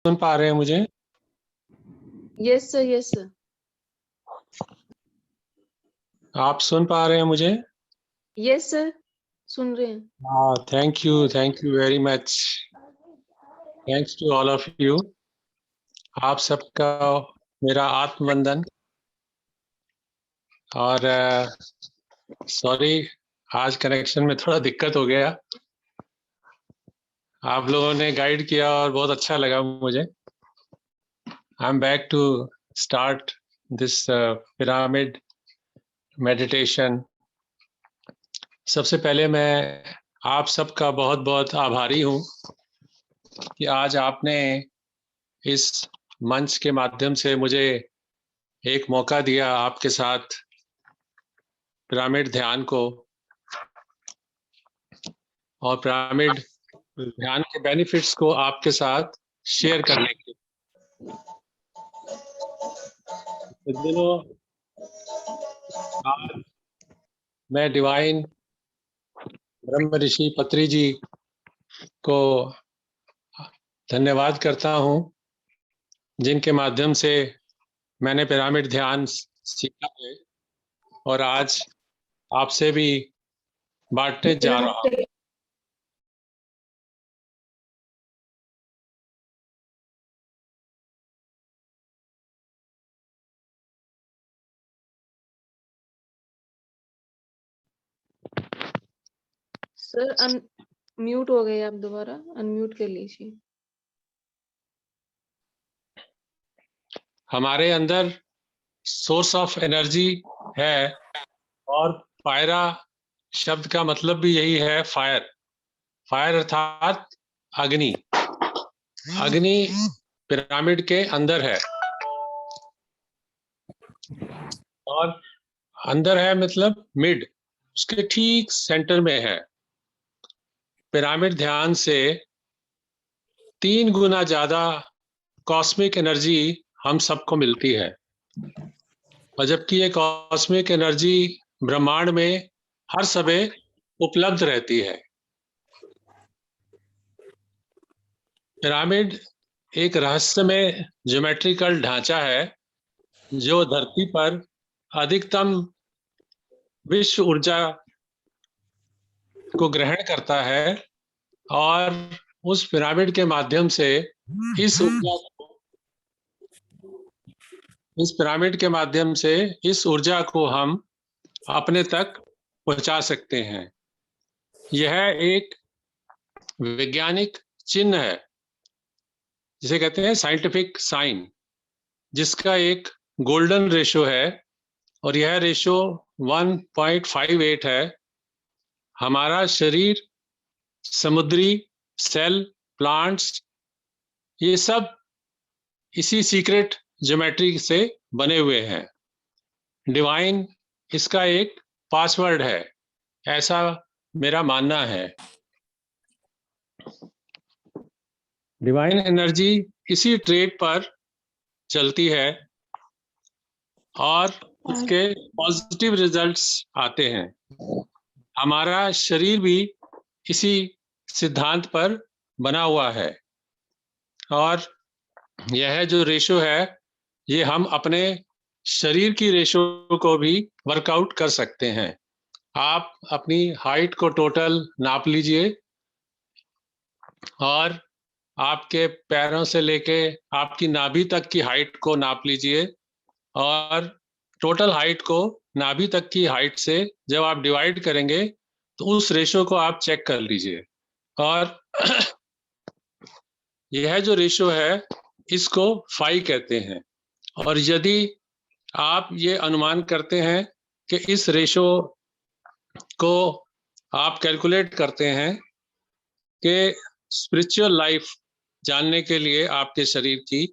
सुन पा रहे हैं मुझे? Yes sir, yes sir. आप सुन पा रहे हैं मुझे? यस सर, सुन रहे हैं। हाँ, thank you very much. Thanks to all of you. आप सबका मेरा आत्मवंदन। और सॉरी, आज कनेक्शन में थोड़ा दिक्कत हो गया। आप लोगों ने गाइड किया और बहुत अच्छा लगा मुझे। I am back to start this pyramid meditation. सबसे पहले मैं आप सबका बहुत बहुत आभारी हूँ कि आज आपने इस मंच के माध्यम से मुझे एक मौका दिया आपके साथ पिरामिड ध्यान को और पिरामिड ध्यान के बेनिफिट्स को आपके साथ शेयर करने के। दिनों आज मैं डिवाइन ब्रह्म ऋषि पत्री जी को धन्यवाद करता हूँ, जिनके माध्यम से मैंने पिरामिड ध्यान सीखा है और आज आपसे भी बांटने जा रहा हूँ। सर म्यूट हो गए, आप दोबारा अनम्यूट कर लीजिए। हमारे अंदर सोर्स ऑफ एनर्जी है और पायरा शब्द का मतलब भी यही है, फायर। फायर अर्थात अग्नि। अग्नि पिरामिड के अंदर है और अंदर है मतलब मिड, उसके ठीक सेंटर में है। पिरामिड ध्यान से 3 गुना ज्यादा कॉस्मिक एनर्जी हम सबको मिलती है, और जबकि ये कॉस्मिक एनर्जी ब्रह्मांड में हर समय उपलब्ध रहती है। पिरामिड एक रहस्यमय ज्योमेट्रिकल ढांचा है जो धरती पर अधिकतम विश्व ऊर्जा को ग्रहण करता है और उस पिरामिड के माध्यम से इस ऊर्जा को इस पिरामिड के माध्यम से इस ऊर्जा को हम अपने तक पहुंचा सकते हैं। यह एक वैज्ञानिक चिन्ह है, जिसे कहते हैं साइंटिफिक साइन, जिसका एक गोल्डन रेशो है और यह रेशो 1.58 है। हमारा शरीर, समुद्री सेल, प्लांट्स, ये सब इसी सीक्रेट ज्योमेट्री से बने हुए हैं। डिवाइन इसका एक पासवर्ड है, ऐसा मेरा मानना है। डिवाइन एनर्जी इसी ट्रेड पर चलती है और इसके पॉजिटिव रिजल्ट्स आते हैं। हमारा शरीर भी इसी सिद्धांत पर बना हुआ है और यह जो रेशो है, ये हम अपने शरीर की रेशो को भी वर्कआउट कर सकते हैं। आप अपनी हाइट को टोटल नाप लीजिए और आपके पैरों से लेके आपकी नाभि तक की हाइट को नाप लीजिए और टोटल हाइट को नाभि तक की हाइट से जब आप डिवाइड करेंगे तो उस रेशो को आप चेक कर लीजिए। और यह जो रेशो है, इसको फाई कहते हैं। और यदि आप ये अनुमान करते हैं कि इस रेशो को आप कैलकुलेट करते हैं कि स्पिरिचुअल लाइफ जानने के लिए आपके शरीर की,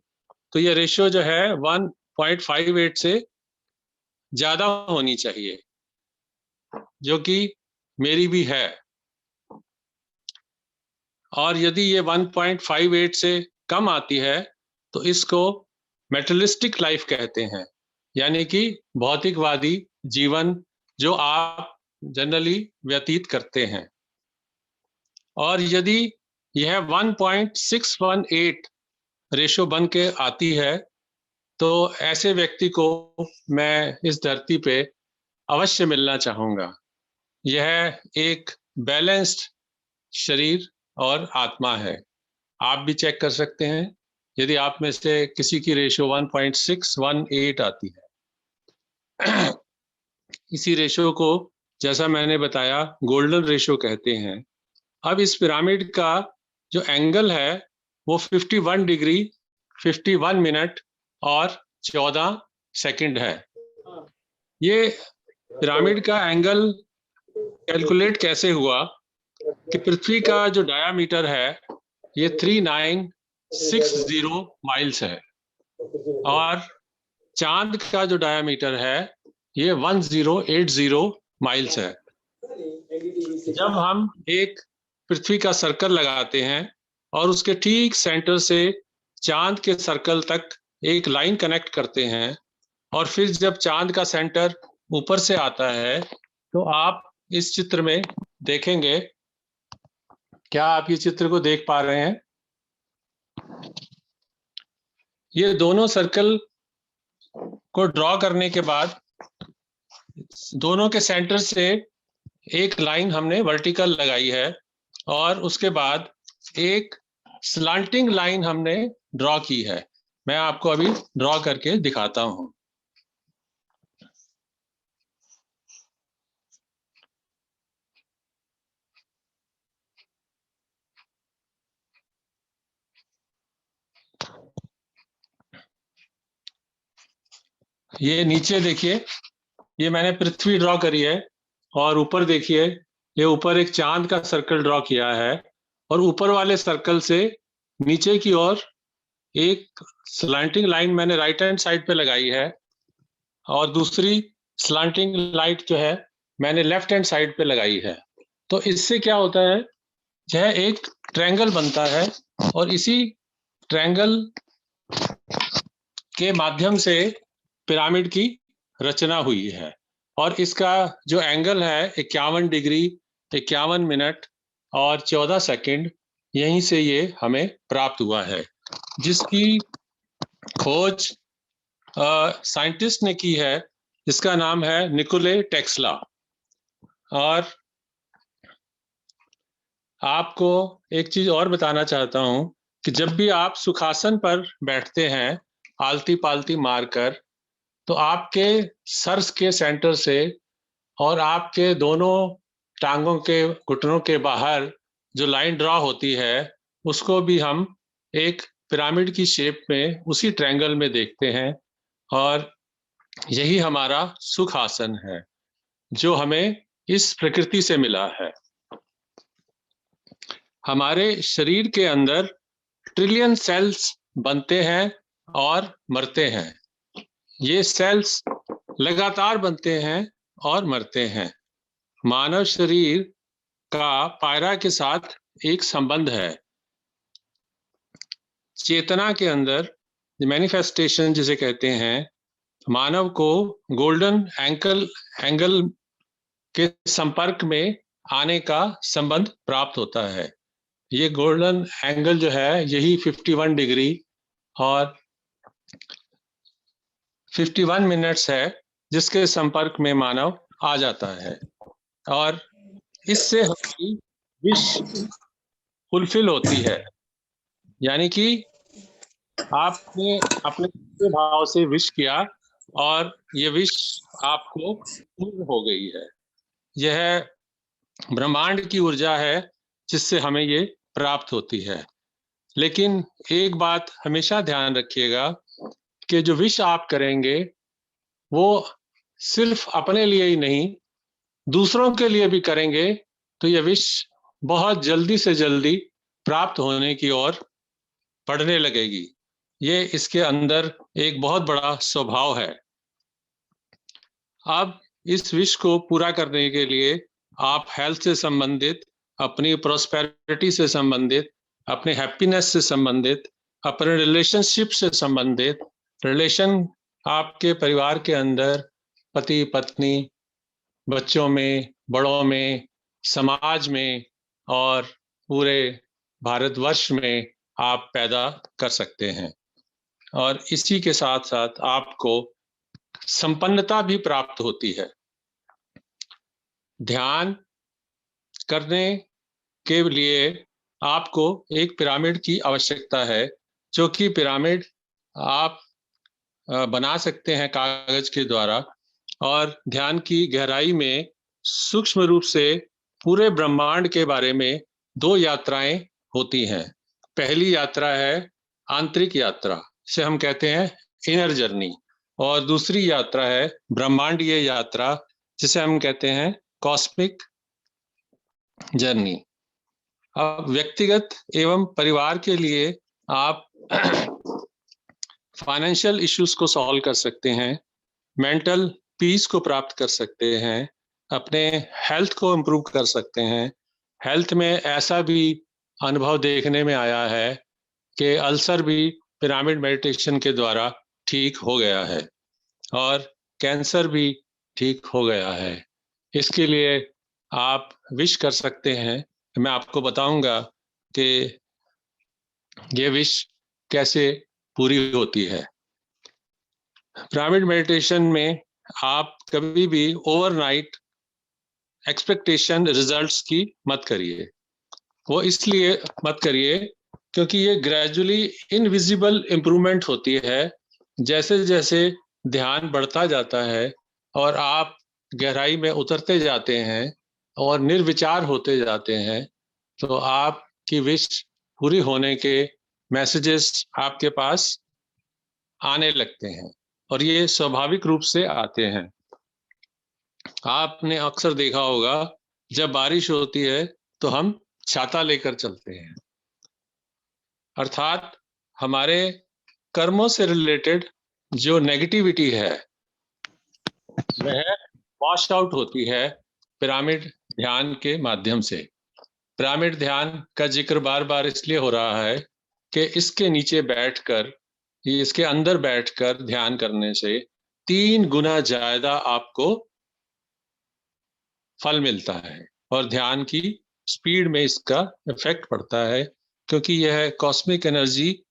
तो ये रेशो जो है 1.58 से ज्यादा होनी चाहिए, जो कि मेरी भी है। और यदि ये 1.58 से कम आती है तो इसको मेटलिस्टिक लाइफ कहते हैं, यानी कि भौतिकवादी जीवन जो आप जनरली व्यतीत करते हैं। और यदि यह 1.618 रेशो बन के आती है, तो ऐसे व्यक्ति को मैं इस धरती पे अवश्य मिलना चाहूँगा। यह एक बैलेंस्ड शरीर और आत्मा है। आप भी चेक कर सकते हैं, यदि आप में से किसी की रेशो 1.618 आती है। इसी रेशो को, जैसा मैंने बताया, गोल्डन रेशो कहते हैं। अब इस पिरामिड का जो एंगल है वो 51 डिग्री 51 मिनट और 14 सेकंड है। ये पिरामिड का एंगल कैलकुलेट कैसे हुआ कि पृथ्वी का जो डायामीटर है ये 3960 माइल्स है और चांद का जो डायामीटर है ये 1080 माइल्स है। जब हम एक पृथ्वी का सर्कल लगाते हैं और उसके ठीक सेंटर से चांद के सर्कल तक एक लाइन कनेक्ट करते हैं और फिर जब चांद का सेंटर ऊपर से आता है, तो आप इस चित्र में देखेंगे, क्या आप ये चित्र को देख पा रहे हैं? ये दोनों सर्कल को ड्रॉ करने के बाद दोनों के सेंटर से एक लाइन हमने वर्टिकल लगाई है और उसके बाद एक स्लांटिंग लाइन हमने ड्रॉ की है। मैं आपको अभी ड्रॉ करके दिखाता हूं। ये नीचे देखिए, ये मैंने पृथ्वी ड्रॉ करी है और ऊपर देखिए, ये ऊपर एक चांद का सर्कल ड्रॉ किया है और ऊपर वाले सर्कल से नीचे की ओर एक स्लांटिंग लाइन मैंने राइट हैंड साइड पे लगाई है और दूसरी स्लांटिंग लाइट जो है मैंने लेफ्ट हैंड साइड पे लगाई है। तो इससे क्या होता है, यह एक ट्रायंगल बनता है और इसी ट्रायंगल के माध्यम से पिरामिड की रचना हुई है और इसका जो एंगल है 51 डिग्री 51 मिनट और 14 सेकंड, यहीं से ये हमें प्राप्त हुआ है, जिसकी खोज साइंटिस्ट ने की है, जिसका नाम है निकोले टेस्ला। और आपको एक चीज और बताना चाहता हूं कि जब भी आप सुखासन पर बैठते हैं आलती पालती मारकर, तो आपके सर के सेंटर से और आपके दोनों टांगों के घुटनों के बाहर जो लाइन ड्रॉ होती है उसको भी हम एक पिरामिड की शेप में उसी ट्रायंगल में देखते हैं और यही हमारा सुख आसन है जो हमें इस प्रकृति से मिला है। हमारे शरीर के अंदर ट्रिलियन सेल्स बनते हैं और मरते हैं। ये सेल्स लगातार बनते हैं और मरते हैं। मानव शरीर का पायरा के साथ एक संबंध है। चेतना के अंदर मैनिफेस्टेशन जिसे कहते हैं, मानव को गोल्डन एंगल के संपर्क में आने का संबंध प्राप्त होता है। ये गोल्डन एंगल जो है यही 51 डिग्री और 51 मिनट्स है, जिसके संपर्क में मानव आ जाता है और इससे हमारी विश फुलफिल होती है। यानी कि आपने अपने भाव से विश किया और ये विश आपको पूर्ण हो गई है। यह ब्रह्मांड की ऊर्जा है जिससे हमें ये प्राप्त होती है। लेकिन एक बात हमेशा ध्यान रखिएगा कि जो विश आप करेंगे वो सिर्फ अपने लिए ही नहीं, दूसरों के लिए भी करेंगे तो यह विश बहुत जल्दी से जल्दी प्राप्त होने की ओर बढ़ने लगेगी। ये इसके अंदर एक बहुत बड़ा स्वभाव है। अब इस विश को पूरा करने के लिए आप हेल्थ से संबंधित, अपनी प्रॉस्पेरिटी से संबंधित, अपने हैप्पीनेस से संबंधित, अपने रिलेशनशिप से संबंधित, रिलेशन आपके परिवार के अंदर पति पत्नी, बच्चों में, बड़ों में, समाज में और पूरे भारतवर्ष में आप पैदा कर सकते हैं और इसी के साथ साथ आपको संपन्नता भी प्राप्त होती है। ध्यान करने के लिए आपको एक पिरामिड की आवश्यकता है, जो कि पिरामिड आप बना सकते हैं कागज के द्वारा और ध्यान की गहराई में सूक्ष्म रूप से पूरे ब्रह्मांड के बारे में 2 यात्राएं होती हैं। पहली यात्रा है आंतरिक यात्रा, से हम कहते हैं इनर जर्नी, और दूसरी यात्रा है ब्रह्मांडीय यात्रा, जिसे हम कहते हैं कॉस्मिक जर्नी। अब व्यक्तिगत एवं परिवार के लिए आप फाइनेंशियल इश्यूज को सॉल्व कर सकते हैं, मेंटल पीस को प्राप्त कर सकते हैं, अपने हेल्थ को इम्प्रूव कर सकते हैं। हेल्थ में ऐसा भी अनुभव देखने में आया है कि अल्सर भी पिरामिड मेडिटेशन के द्वारा ठीक हो गया है और कैंसर भी ठीक हो गया है। इसके लिए आप विश कर सकते हैं। मैं आपको बताऊंगा कि ये विश कैसे पूरी होती है। पिरामिड मेडिटेशन में आप कभी भी ओवरनाइट एक्सपेक्टेशन रिजल्ट्स की मत करिए। वो इसलिए मत करिए क्योंकि ये ग्रेजुअली इनविजिबल इम्प्रूवमेंट होती है। जैसे जैसे ध्यान बढ़ता जाता है और आप गहराई में उतरते जाते हैं और निर्विचार होते जाते हैं, तो आपकी विश पूरी होने के मैसेजेस आपके पास आने लगते हैं और ये स्वाभाविक रूप से आते हैं। आपने अक्सर देखा होगा, जब बारिश होती है तो हम छाता लेकर चलते हैं, अर्थात हमारे कर्मों से रिलेटेड जो नेगेटिविटी है वह वॉश आउट होती है पिरामिड ध्यान के माध्यम से। पिरामिड ध्यान का जिक्र बार बार इसलिए हो रहा है कि इसके नीचे बैठकर, इसके अंदर बैठकर ध्यान करने से 3 गुना ज्यादा आपको फल मिलता है और ध्यान की स्पीड में इसका इफेक्ट पड़ता है, क्योंकि यह कॉस्मिक एनर्जी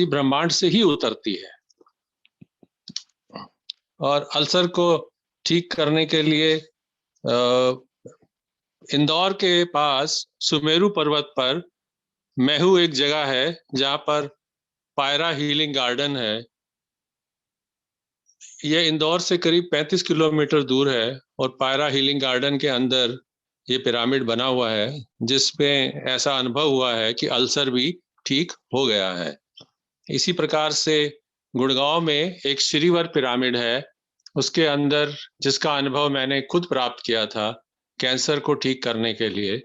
ब्रह्मांड से ही उतरती है। और अल्सर को ठीक करने के लिए इंदौर के पास सुमेरु पर्वत पर महू एक जगह है जहां पर पायरा हीलिंग गार्डन है। यह इंदौर से करीब 35 किलोमीटर दूर है और पायरा हीलिंग गार्डन के अंदर ये पिरामिड बना हुआ है, जिसमें ऐसा अनुभव हुआ है कि अल्सर भी ठीक हो गया है। इसी प्रकार से गुड़गांव में एक श्रीवर पिरामिड है, उसके अंदर जिसका अनुभव मैंने खुद प्राप्त किया था कैंसर को ठीक करने के लिए,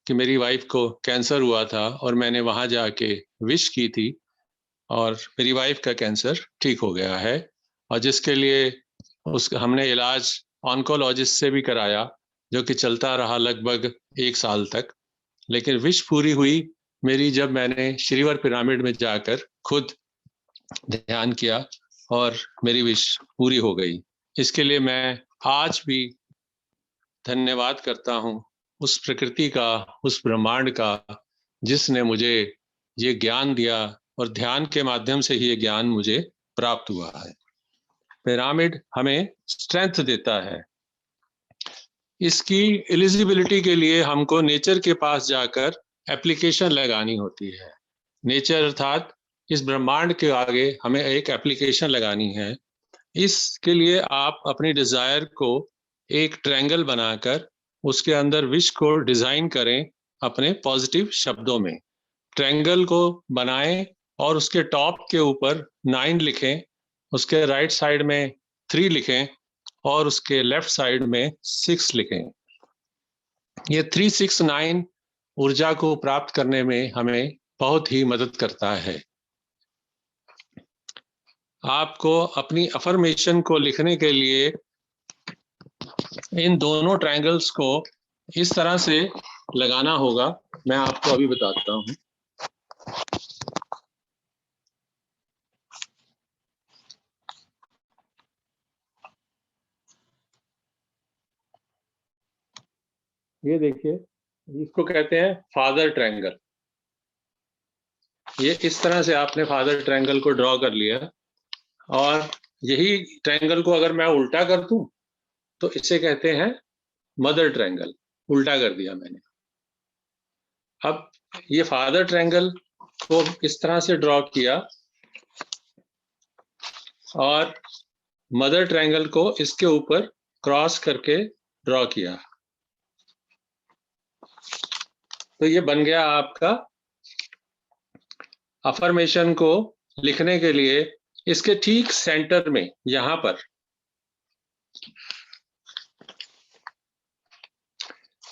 कि मेरी वाइफ को कैंसर हुआ था और मैंने वहां जाके विश की थी और मेरी वाइफ का कैंसर ठीक हो गया है। और जिसके लिए हमने इलाज ऑन्कोलॉजिस्ट से भी कराया, जो कि चलता रहा लगभग 1 साल तक। लेकिन विश पूरी हुई मेरी जब मैंने श्रीवर पिरामिड में जाकर खुद ध्यान किया और मेरी विश पूरी हो गई। इसके लिए मैं आज भी धन्यवाद करता हूँ उस प्रकृति का, उस ब्रह्मांड का, जिसने मुझे ये ज्ञान दिया और ध्यान के माध्यम से ही ये ज्ञान मुझे प्राप्त हुआ है। पिरामिड हमें स्ट्रेंथ देता है। इसकी एलिजिबिलिटी के लिए हमको नेचर के पास जाकर एप्लीकेशन लगानी होती है। नेचर अर्थात इस ब्रह्मांड के आगे हमें एक एप्लीकेशन लगानी है। इसके लिए आप अपनी डिजायर को एक ट्रायंगल बनाकर उसके अंदर विश को डिजाइन करें अपने पॉजिटिव शब्दों में। ट्रायंगल को बनाएं और उसके टॉप के ऊपर 9 लिखें, उसके राइट साइड में 3 लिखें और उसके लेफ्ट साइड में 6 लिखें। ये 3, 6, 9 ऊर्जा को प्राप्त करने में हमें बहुत ही मदद करता है। आपको अपनी अफर्मेशन को लिखने के लिए इन दोनों ट्रायंगल्स को इस तरह से लगाना होगा। मैं आपको अभी बताता हूँ। ये देखिए, इसको कहते हैं फादर ट्रायंगल। ये इस तरह से आपने फादर ट्रायंगल को ड्रॉ कर लिया, और यही ट्रायंगल को अगर मैं उल्टा कर दूं तो इसे कहते हैं मदर ट्रायंगल। उल्टा कर दिया मैंने। अब ये फादर ट्रायंगल को इस तरह से ड्रॉ किया और मदर ट्रायंगल को इसके ऊपर क्रॉस करके ड्रॉ किया, तो ये बन गया आपका अफर्मेशन को लिखने के लिए इसके ठीक सेंटर में, यहां पर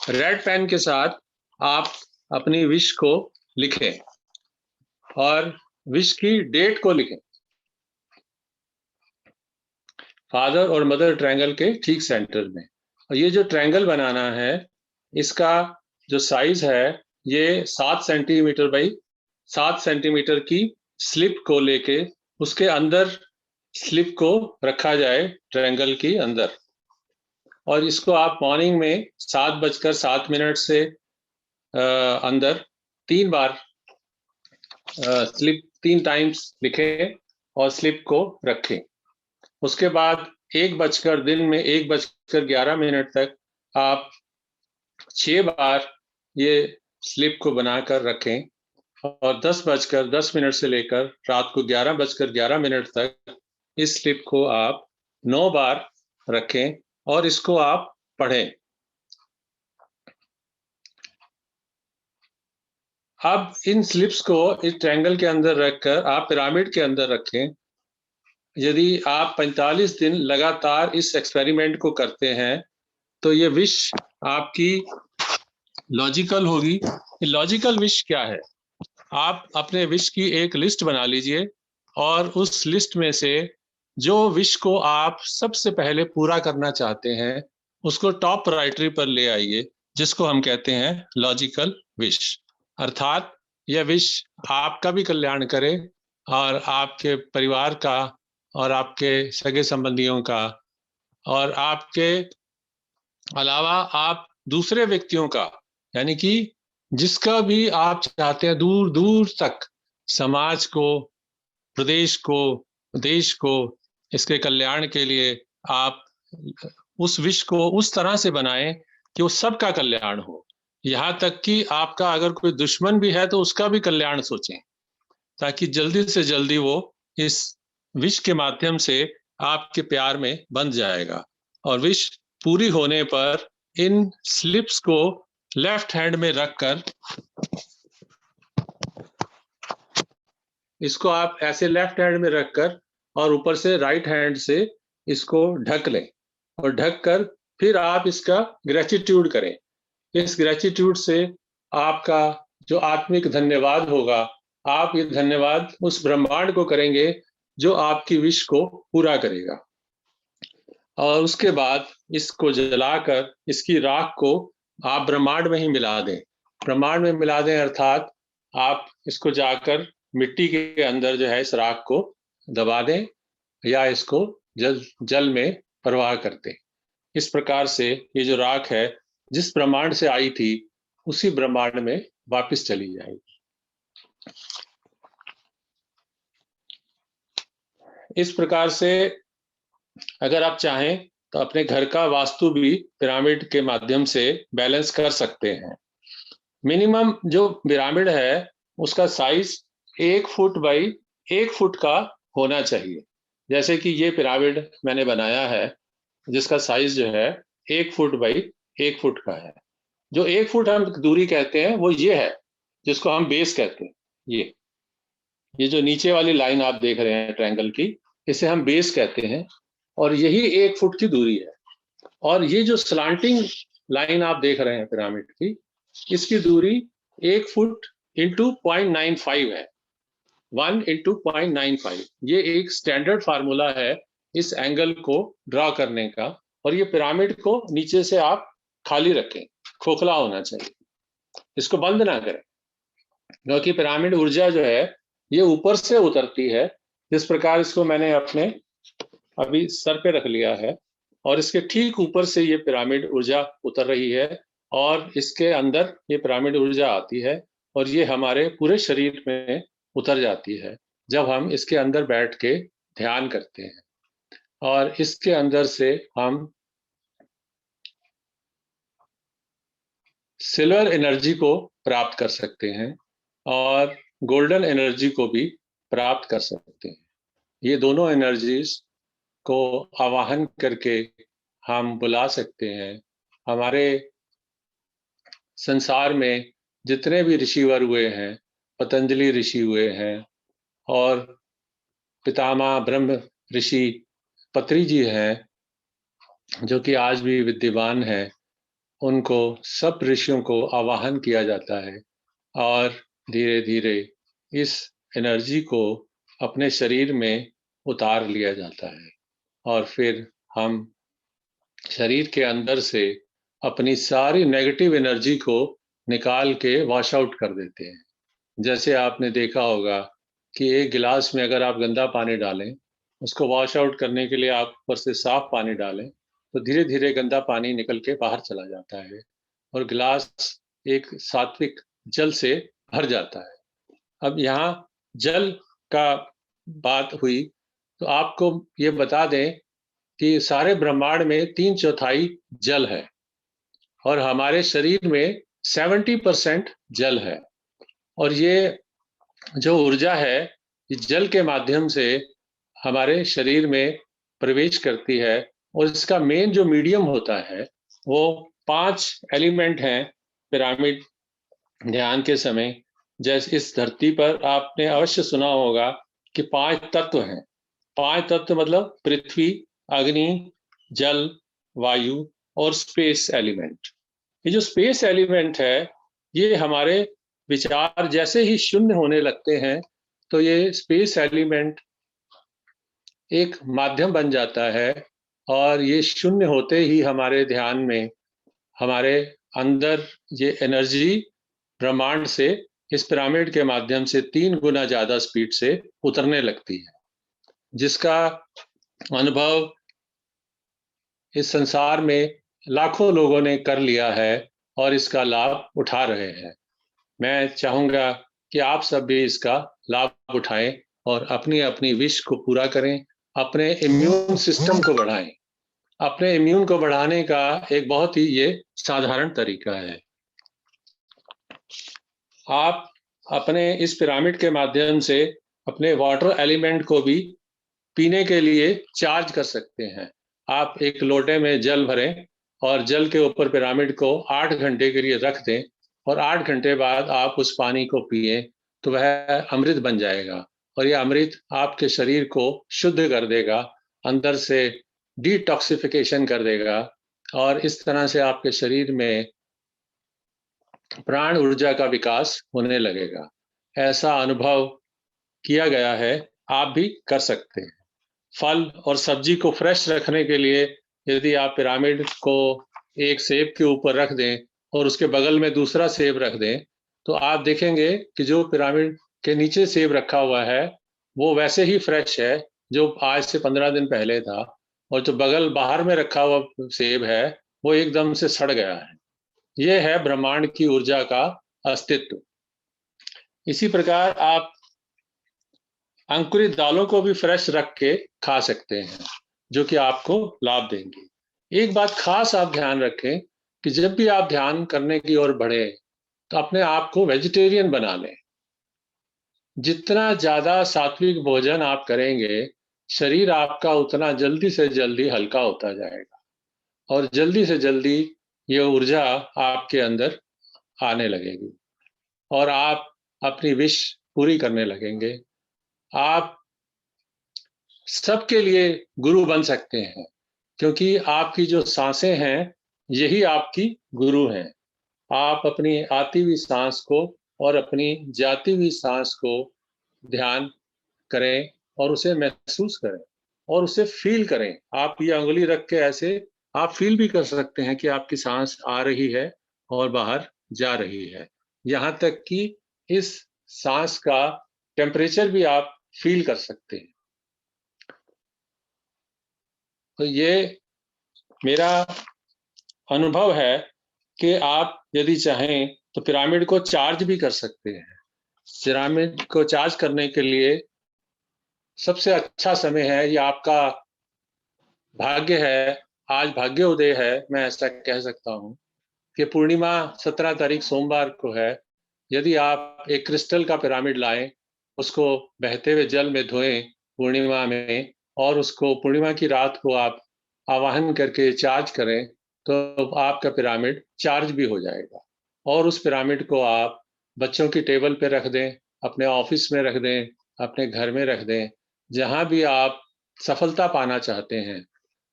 रेड पेन के साथ आप अपनी विश को लिखें और विश की डेट को लिखें फादर और मदर ट्रायंगल के ठीक सेंटर में। और ये जो ट्रायंगल बनाना है, इसका जो साइज है ये 7 सेंटीमीटर बाई 7 सेंटीमीटर की स्लिप को लेके उसके अंदर स्लिप को रखा जाए ट्रायंगल के अंदर, और इसको आप मॉर्निंग में 7:07 से अंदर 3 बार स्लिप 3 टाइम्स लिखें और स्लिप को रखें। उसके बाद दिन में 1:11 तक आप 6 बार ये स्लिप को बनाकर रखें, और 10:10 से लेकर रात को 11:11 तक इस स्लिप को आप 9 बार रखें और इसको आप पढ़ें। अब इन स्लिप्स को इस ट्रायंगल के अंदर रखकर आप पिरामिड के अंदर रखें। यदि आप 45 दिन लगातार इस एक्सपेरिमेंट को करते हैं तो ये विश आपकी लॉजिकल होगी। लॉजिकल विश क्या है? आप अपने विश की एक लिस्ट बना लीजिए और उस लिस्ट में से जो विश को आप सबसे पहले पूरा करना चाहते हैं उसको टॉप प्रायोरिटी पर ले आइए, जिसको हम कहते हैं लॉजिकल विश। अर्थात यह विश आपका भी कल्याण करे और आपके परिवार का और आपके सगे संबंधियों का और आपके अलावा आप दूसरे व्यक्तियों का, यानी कि जिसका भी आप चाहते हैं दूर दूर तक, समाज को, प्रदेश को, देश को, इसके कल्याण के लिए आप उस विश को उस तरह से बनाएं कि वो सबका कल्याण हो। यहाँ तक कि आपका अगर कोई दुश्मन भी है तो उसका भी कल्याण सोचें, ताकि जल्दी से जल्दी वो इस विश के माध्यम से आपके प्यार में बंध जाएगा। और विश पूरी होने पर इन स्लिप्स को लेफ्ट हैंड में रखकर इसको आप ऐसे लेफ्ट हैंड में रखकर और ऊपर से राइट हैंड से इसको ढक लें, और ढककर फिर आप इसका ग्रेटिट्यूड करें। इस ग्रेटिट्यूड से आपका जो आत्मिक धन्यवाद होगा, आप ये धन्यवाद उस ब्रह्मांड को करेंगे जो आपकी विश को पूरा करेगा। और उसके बाद इसको जलाकर इसकी राख को आप ब्रह्मांड में ही मिला दें। ब्रह्मांड में मिला दें अर्थात आप इसको जाकर मिट्टी के अंदर जो है इस राख को दबा दें या इसको जल में प्रवाह कर दें। इस प्रकार से ये जो राख है जिस ब्रह्मांड से आई थी उसी ब्रह्मांड में वापस चली जाएगी। इस प्रकार से अगर आप चाहें तो अपने घर का वास्तु भी पिरामिड के माध्यम से बैलेंस कर सकते हैं। मिनिमम जो पिरामिड है उसका साइज 1 फुट बाई 1 फुट का होना चाहिए। जैसे कि ये पिरामिड मैंने बनाया है जिसका साइज जो है 1 फुट बाई 1 फुट का है। जो 1 फुट हम दूरी कहते हैं वो ये है जिसको हम बेस कहते हैं। ये जो नीचे वाली लाइन आप देख रहे हैं ट्रायंगल की, इसे हम बेस कहते हैं और यही 1 फुट की दूरी है। और ये जो स्लांटिंग लाइन आप देख रहे हैं पिरामिड की, इसकी दूरी 1 फुट इंटू 0.95 है। 1 इंटू 0.95 ये एक स्टैंडर्ड फार्मूला है इस एंगल को ड्रॉ करने का। और ये पिरामिड को नीचे से आप खाली रखें, खोखला होना चाहिए, इसको बंद ना करें, क्योंकि पिरामिड ऊर्जा जो है ये ऊपर से उतरती है। जिस प्रकार इसको मैंने अपने अभी सर पे रख लिया है और इसके ठीक ऊपर से ये पिरामिड ऊर्जा उतर रही है और इसके अंदर ये पिरामिड ऊर्जा आती है और ये हमारे पूरे शरीर में उतर जाती है जब हम इसके अंदर बैठ के ध्यान करते हैं। और इसके अंदर से हम सिल्वर एनर्जी को प्राप्त कर सकते हैं और गोल्डन एनर्जी को भी प्राप्त कर सकते हैं। ये दोनों एनर्जीज को आवाहन करके हम बुला सकते हैं। हमारे संसार में जितने भी ऋषिवर हुए हैं, पतंजलि ऋषि हुए हैं और पितामह ब्रह्म ऋषि पत्री जी हैं, जो कि आज भी विद्यमान हैं, उनको सब ऋषियों को आवाहन किया जाता है और धीरे धीरे इस एनर्जी को अपने शरीर में उतार लिया जाता है और फिर हम शरीर के अंदर से अपनी सारी नेगेटिव एनर्जी को निकाल के वॉश आउट कर देते हैं। जैसे आपने देखा होगा कि एक गिलास में अगर आप गंदा पानी डालें, उसको वॉश आउट करने के लिए आप ऊपर से साफ पानी डालें, तो धीरे धीरे गंदा पानी निकल के बाहर चला जाता है और गिलास एक सात्विक जल से भर जाता है। अब यहाँ जल का बात हुई, तो आपको ये बता दें कि सारे ब्रह्मांड में 3/4 जल है और हमारे शरीर में 70% जल है। और ये जो ऊर्जा है, ये जल के माध्यम से हमारे शरीर में प्रवेश करती है और इसका मेन जो मीडियम होता है, वो 5 एलिमेंट हैं पिरामिड ध्यान के समय। जैसे इस धरती पर आपने अवश्य सुना होगा कि 5 तत्व हैं। 5 तत्व मतलब पृथ्वी, अग्नि, जल, वायु और स्पेस एलिमेंट। ये जो स्पेस एलिमेंट है, ये हमारे विचार जैसे ही शून्य होने लगते हैं, तो ये स्पेस एलिमेंट एक माध्यम बन जाता है और ये शून्य होते ही हमारे ध्यान में हमारे अंदर ये एनर्जी ब्रह्मांड से इस पिरामिड के माध्यम से 3 गुना ज्यादा स्पीड से उतरने लगती है, जिसका अनुभव इस संसार में लाखों लोगों ने कर लिया है और इसका लाभ उठा रहे हैं। मैं चाहूंगा कि आप सब भी इसका लाभ उठाएं और अपनी अपनी विश को पूरा करें, अपने इम्यून सिस्टम को बढ़ाएं। अपने इम्यून को बढ़ाने का एक बहुत ही ये साधारण तरीका है। आप अपने इस पिरामिड के माध्यम से अपने वाटर एलिमेंट को भी पीने के लिए चार्ज कर सकते हैं। आप एक लोटे में जल भरें और जल के ऊपर पिरामिड को 8 घंटे के लिए रख दें और 8 घंटे बाद आप उस पानी को पिए, तो वह अमृत बन जाएगा और यह अमृत आपके शरीर को शुद्ध कर देगा, अंदर से डिटॉक्सिफिकेशन कर देगा और इस तरह से आपके शरीर में प्राण ऊर्जा का विकास होने लगेगा। ऐसा अनुभव किया गया है, आप भी कर सकते हैं। फल और सब्जी को फ्रेश रखने के लिए यदि आप पिरामिड को एक सेब के ऊपर रख दें और उसके बगल में दूसरा सेब रख दें, तो आप देखेंगे कि जो पिरामिड के नीचे सेब रखा हुआ है, वो वैसे ही फ्रेश है जो आज से 15 दिन पहले था, और जो बगल बाहर में रखा हुआ सेब है, वो एकदम से सड़ गया है। ये है ब्रह्मांड की ऊर्जा का अस्तित्व। इसी प्रकार आप अंकुरित दालों को भी फ्रेश रख के खा सकते हैं, जो कि आपको लाभ देंगे। एक बात खास आप ध्यान रखें कि जब भी आप ध्यान करने की ओर बढ़े, तो अपने आप को वेजिटेरियन बना लें। जितना ज्यादा सात्विक भोजन आप करेंगे, शरीर आपका उतना जल्दी से जल्दी हल्का होता जाएगा और जल्दी से जल्दी ये ऊर्जा आपके अंदर आने लगेगी और आप अपनी विश पूरी करने लगेंगे। आप सबके लिए गुरु बन सकते हैं, क्योंकि आपकी जो सांसें हैं, यही आपकी गुरु हैं। आप अपनी आती हुई सांस को और अपनी जाती हुई सांस को ध्यान करें और उसे महसूस करें और उसे फील करें। आप ये अंगुली रख के ऐसे आप फील भी कर सकते हैं कि आपकी सांस आ रही है और बाहर जा रही है। यहाँ तक कि इस सांस का टेम्परेचर भी आप फील कर सकते हैं। तो ये मेरा अनुभव है कि आप यदि चाहें तो पिरामिड को चार्ज भी कर सकते हैं। पिरामिड को चार्ज करने के लिए सबसे अच्छा समय है, ये आपका भाग्य है, आज भाग्योदय है, मैं ऐसा कह सकता हूँ कि पूर्णिमा 17 तारीख सोमवार को है। यदि आप एक क्रिस्टल का पिरामिड लाएं, उसको बहते हुए जल में धोएं पूर्णिमा में, और उसको पूर्णिमा की रात को आप आवाहन करके चार्ज करें, तो आपका पिरामिड चार्ज भी हो जाएगा। और उस पिरामिड को आप बच्चों की टेबल पे रख दें, अपने ऑफिस में रख दें, अपने घर में रख दें, जहां भी आप सफलता पाना चाहते हैं,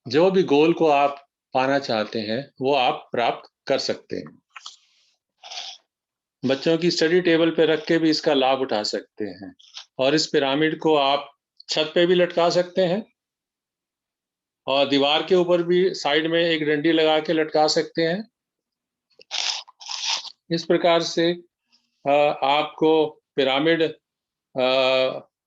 जो भी गोल को आप पाना चाहते हैं, वो आप प्राप्त कर सकते हैं। बच्चों की स्टडी टेबल पे रख के भी इसका लाभ उठा सकते हैं। और इस पिरामिड को आप छत पे भी लटका सकते हैं, और दीवार के ऊपर भी साइड में एक डंडी लगा के लटका सकते हैं। इस प्रकार से आपको पिरामिड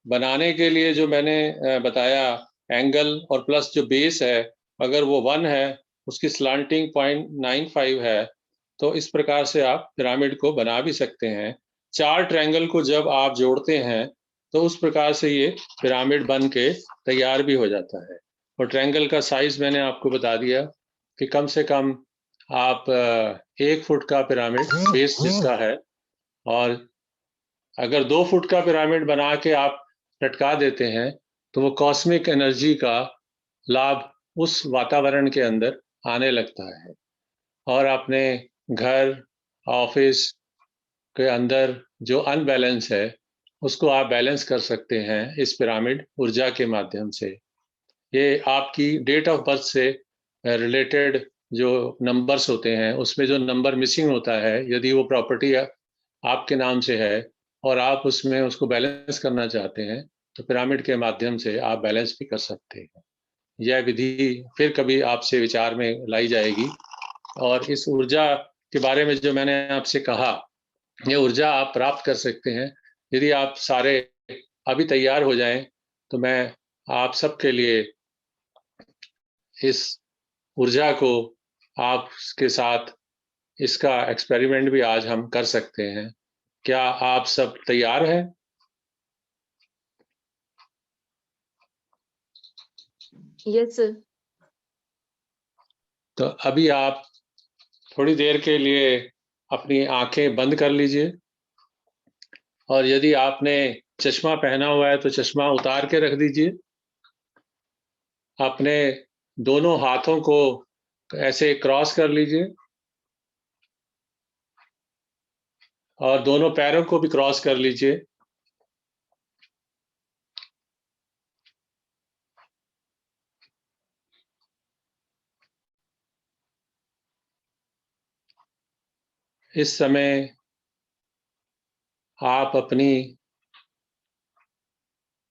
बनाने के लिए जो मैंने बताया, एंगल और प्लस जो बेस है, अगर वो 1 है, उसकी स्लांटिंग 0.95 है, तो इस प्रकार से आप पिरामिड को बना भी सकते हैं। 4 ट्रायंगल को जब आप जोड़ते हैं, तो उस प्रकार से ये पिरामिड बन के तैयार भी हो जाता है। और ट्रायंगल का साइज मैंने आपको बता दिया कि कम से कम आप 1 फुट का पिरामिड बेस जिसका है, और अगर 2 फुट का पिरामिड बना के आप लटका देते हैं, तो वो कॉस्मिक एनर्जी का लाभ उस वातावरण के अंदर आने लगता है, और अपने घर, ऑफिस के अंदर जो अनबैलेंस है, उसको आप बैलेंस कर सकते हैं इस पिरामिड ऊर्जा के माध्यम से। ये आपकी डेट ऑफ बर्थ से रिलेटेड जो नंबर्स होते हैं, उसमें जो नंबर मिसिंग होता है, यदि वो प्रॉपर्टी आपके नाम से है और आप उसमें उसको बैलेंस करना चाहते हैं, तो पिरामिड के माध्यम से आप बैलेंस भी कर सकते हैं। यह विधि फिर कभी आपसे विचार में लाई जाएगी। और इस ऊर्जा के बारे में जो मैंने आपसे कहा, ये ऊर्जा आप प्राप्त कर सकते हैं। यदि आप सारे अभी तैयार हो जाएं, तो मैं आप सबके लिए इस ऊर्जा को आपके साथ इसका एक्सपेरिमेंट भी आज हम कर सकते हैं। क्या आप सब तैयार हैं? Yes sir. तो अभी आप थोड़ी देर के लिए अपनी आंखें बंद कर लीजिए, और यदि आपने चश्मा पहना हुआ है तो चश्मा उतार के रख दीजिए। अपने दोनों हाथों को ऐसे क्रॉस कर लीजिए, और दोनों पैरों को भी क्रॉस कर लीजिए। इस समय आप अपनी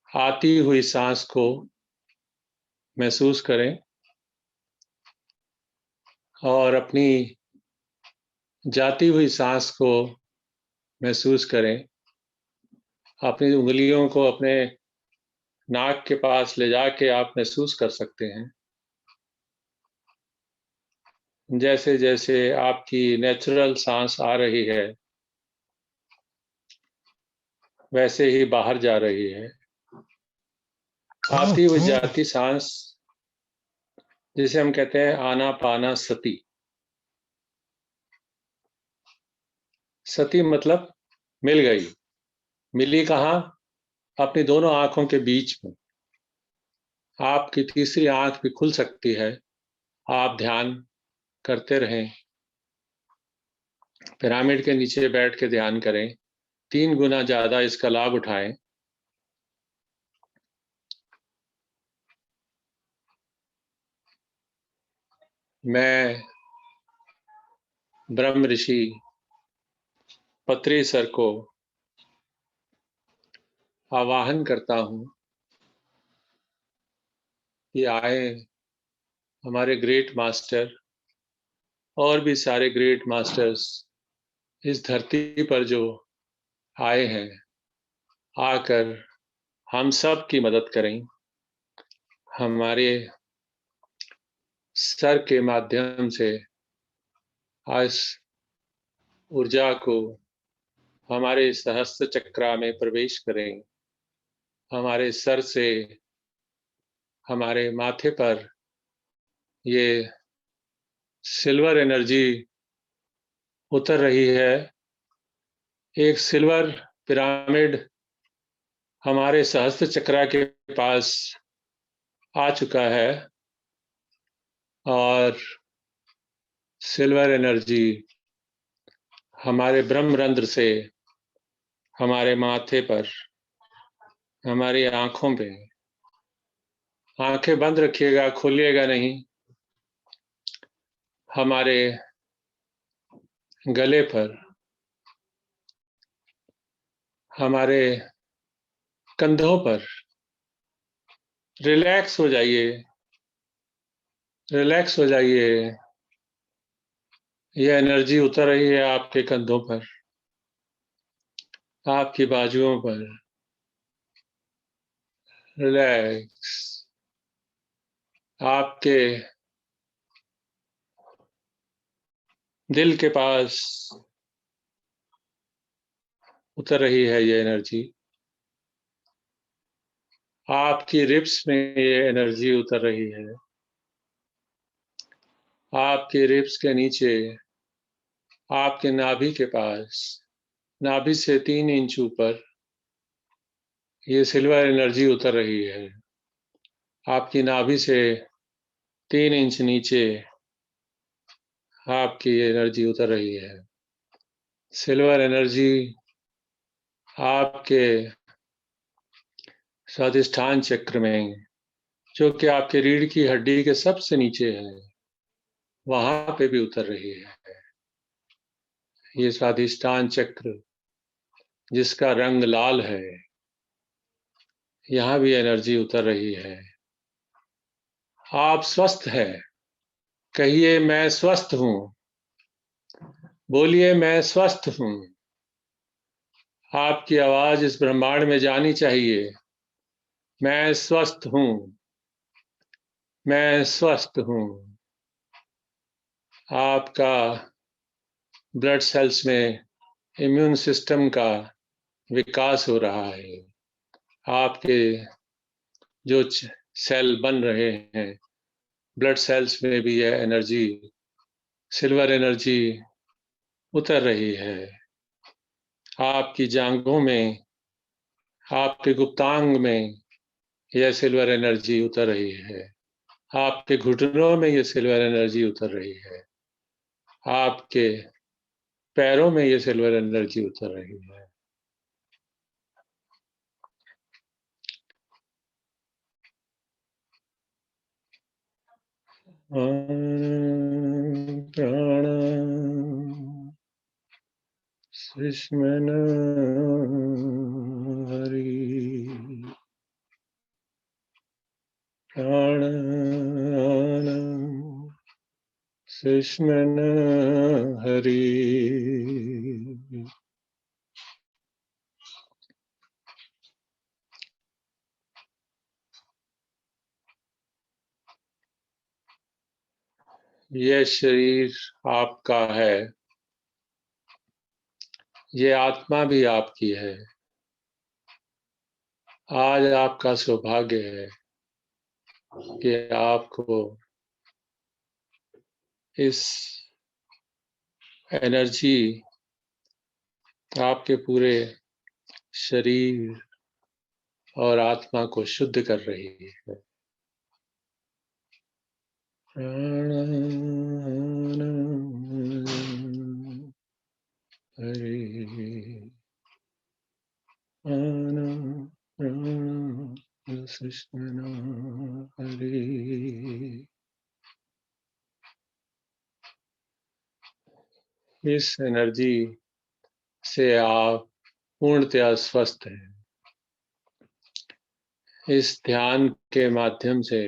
आती हुई सांस को महसूस करें, और अपनी जाती हुई सांस को महसूस करें। अपनी उंगलियों को अपने नाक के पास ले जाके आप महसूस कर सकते हैं, जैसे जैसे आपकी नेचुरल सांस आ रही है, वैसे ही बाहर जा रही है। आती हुई जाती सांस, जिसे हम कहते हैं आनापाना सती। सती मतलब मिल गई। मिली कहाँ? अपनी दोनों आंखों के बीच में। आपकी तीसरी आंख भी खुल सकती है। आप ध्यान करते रहें, पिरामिड के नीचे बैठ के ध्यान करें। 3 गुना ज्यादा इसका लाभ उठाएं। मैं ब्रह्म ऋषि पत्री सर को आवाहन करता हूं कि आए हमारे ग्रेट मास्टर, और भी सारे ग्रेट मास्टर्स इस धरती पर जो आए हैं, आकर हम सब की मदद करें। हमारे सर के माध्यम से इस ऊर्जा को हमारे सहस्त्र चक्रा में प्रवेश करें। हमारे सर से हमारे माथे पर ये सिल्वर एनर्जी उतर रही है। एक सिल्वर पिरामिड हमारे सहस्त्र चक्रा के पास आ चुका है और सिल्वर एनर्जी हमारे ब्रह्मरंध्र से हमारे माथे पर, हमारी आंखों पे, आंखें बंद रखिएगा, खोलिएगा नहीं, हमारे गले पर, हमारे कंधों पर रिलैक्स हो जाइए, रिलैक्स हो जाइए। यह एनर्जी उतर रही है आपके कंधों पर, आपकी बाजुओं पर। रिलैक्स। आपके दिल के पास उतर रही है ये एनर्जी। आपकी रिब्स में ये एनर्जी उतर रही है। आपके रिब्स के नीचे, आपके नाभि के पास, नाभि से 3 इंच ऊपर ये सिल्वर एनर्जी उतर रही है। आपकी नाभि से 3 इंच नीचे आपकी एनर्जी उतर रही है। सिल्वर एनर्जी आपके स्वादिष्ठान चक्र में, जो कि आपके रीढ़ की हड्डी के सबसे नीचे है, वहां पे भी उतर रही है। ये स्वादिष्ठान चक्र जिसका रंग लाल है, यहाँ भी एनर्जी उतर रही है। आप स्वस्थ हैं। कहिए मैं स्वस्थ हूँ। बोलिए मैं स्वस्थ हूँ। आपकी आवाज इस ब्रह्मांड में जानी चाहिए। मैं स्वस्थ हूँ। मैं स्वस्थ हूँ। आपका ब्लड सेल्स में इम्यून सिस्टम का विकास हो रहा है। आपके जो सेल बन रहे हैं ब्लड सेल्स में भी यह एनर्जी, सिल्वर एनर्जी उतर रही है। आपकी जांघों में, आपके गुप्तांग में यह सिल्वर एनर्जी उतर रही है। आपके घुटनों में यह सिल्वर एनर्जी उतर रही है। आपके पैरों में यह सिल्वर एनर्जी उतर रही है। प्राण सुषमन हरि प्राण सुषमन हरि। यह शरीर आपका है, ये आत्मा भी आपकी है। आज आपका सौभाग्य है कि आपको इस एनर्जी आपके पूरे शरीर और आत्मा को शुद्ध कर रही है। हरि हरि। इस एनर्जी से आप पूर्णतया स्वस्थ हैं। इस ध्यान के माध्यम से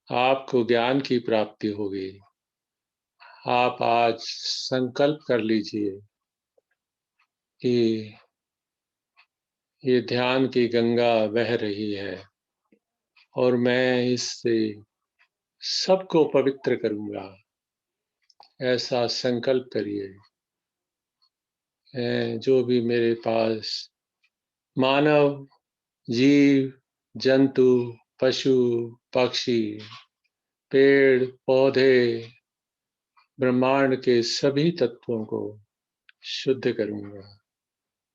आपको ज्ञान की प्राप्ति होगी। आप आज संकल्प कर लीजिए कि ये ध्यान की गंगा बह रही है और मैं इससे सबको पवित्र करूंगा। ऐसा संकल्प करिए। हैं, जो भी मेरे पास मानव, जीव, जंतु, पशु, पक्षी, पेड़, पौधे, ब्रह्मांड के सभी तत्वों को शुद्ध करूंगा,